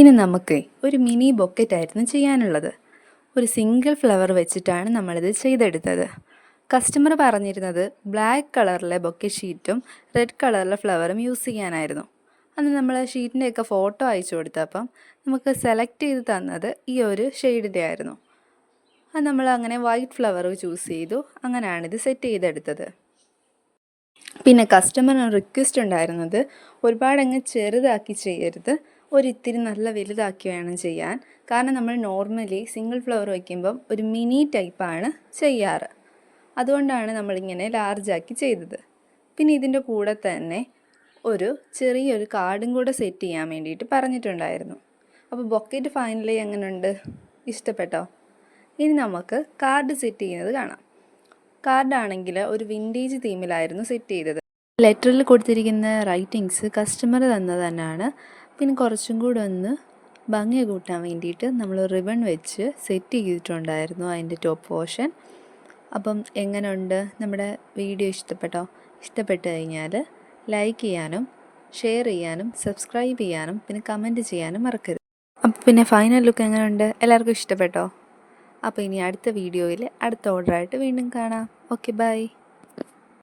ഇനി നമുക്ക് ഒരു മിനി ബൊക്കറ്റായിരുന്നു ചെയ്യാനുള്ളത്. ഒരു സിംഗിൾ ഫ്ലവർ വെച്ചിട്ടാണ് നമ്മളിത് ചെയ്തെടുത്തത്. കസ്റ്റമർ പറഞ്ഞിരുന്നത് ബ്ലാക്ക് കളറിലെ ബൊക്കെ ഷീറ്റും റെഡ് കളറിലെ ഫ്ലവറും യൂസ് ചെയ്യാനായിരുന്നു. അന്ന് നമ്മൾ ഷീറ്റിൻ്റെയൊക്കെ ഫോട്ടോ അയച്ചു കൊടുത്തപ്പം നമുക്ക് സെലക്ട് ചെയ്ത് തന്നത് ഈ ഒരു ഷെയ്ഡിൻ്റെ ആയിരുന്നു. അത് നമ്മൾ അങ്ങനെ വൈറ്റ് ഫ്ലവർ ചൂസ് ചെയ്തു. അങ്ങനെയാണിത് സെറ്റ് ചെയ്തെടുത്തത്. പിന്നെ കസ്റ്റമറിന് റിക്വസ്റ്റ് ഉണ്ടായിരുന്നത് ഒരുപാടങ്ങ് ചെറുതാക്കി ചെയ്യരുത്, ഒരിത്തിരി നല്ല വലുതാക്കി വേണം ചെയ്യാൻ. കാരണം നമ്മൾ നോർമലി സിംഗിൾ ഫ്ലവർ വയ്ക്കുമ്പം ഒരു മിനി ടൈപ്പാണ് ചെയ്യാറ്. അതുകൊണ്ടാണ് നമ്മളിങ്ങനെ ലാർജാക്കി ചെയ്തത്. പിന്നെ ഇതിൻ്റെ കൂടെ തന്നെ ഒരു ചെറിയൊരു കാർഡും കൂടെ സെറ്റ് ചെയ്യാൻ വേണ്ടിയിട്ട് പറഞ്ഞിട്ടുണ്ടായിരുന്നു. അപ്പോൾ ബൊക്കറ്റ് ഫൈനലി എങ്ങനെയുണ്ട്? ഇഷ്ടപ്പെട്ടോ? ഇനി നമുക്ക് കാർഡ് സെറ്റ് ചെയ്യുന്നത് കാണാം. കാർഡാണെങ്കിൽ ഒരു വിൻറ്റേജ് തീമിലായിരുന്നു സെറ്റ് ചെയ്തത്. ലെറ്ററിൽ കൊടുത്തിരിക്കുന്ന റൈറ്റിങ്സ് കസ്റ്റമർ തന്നത് തന്നെയാണ്. പിന്നെ കുറച്ചും കൂടെ ഒന്ന് ഭംഗി കൂട്ടാൻ വേണ്ടിയിട്ട് നമ്മൾ റിബൺ വെച്ച് സെറ്റ് ചെയ്തിട്ടുണ്ടായിരുന്നു അതിൻ്റെ ടോപ്പ് പോർഷൻ. അപ്പം എങ്ങനെയുണ്ട്? നമ്മുടെ വീഡിയോ ഇഷ്ടപ്പെട്ടോ? ഇഷ്ടപ്പെട്ട് കഴിഞ്ഞാൽ ലൈക്ക് ചെയ്യാനും ഷെയർ ചെയ്യാനും സബ്സ്ക്രൈബ് ചെയ്യാനും പിന്നെ കമൻറ്റ് ചെയ്യാനും മറക്കരുത്. അപ്പോൾ പിന്നെ ഫൈനൽ ലുക്ക് എങ്ങനെയുണ്ട്? എല്ലാവർക്കും ഇഷ്ടപ്പെട്ടോ? അപ്പോൾ ഇനി അടുത്ത വീഡിയോയിൽ അടുത്ത ഓർഡറായിട്ട് വീണ്ടും കാണാം. Okay, by.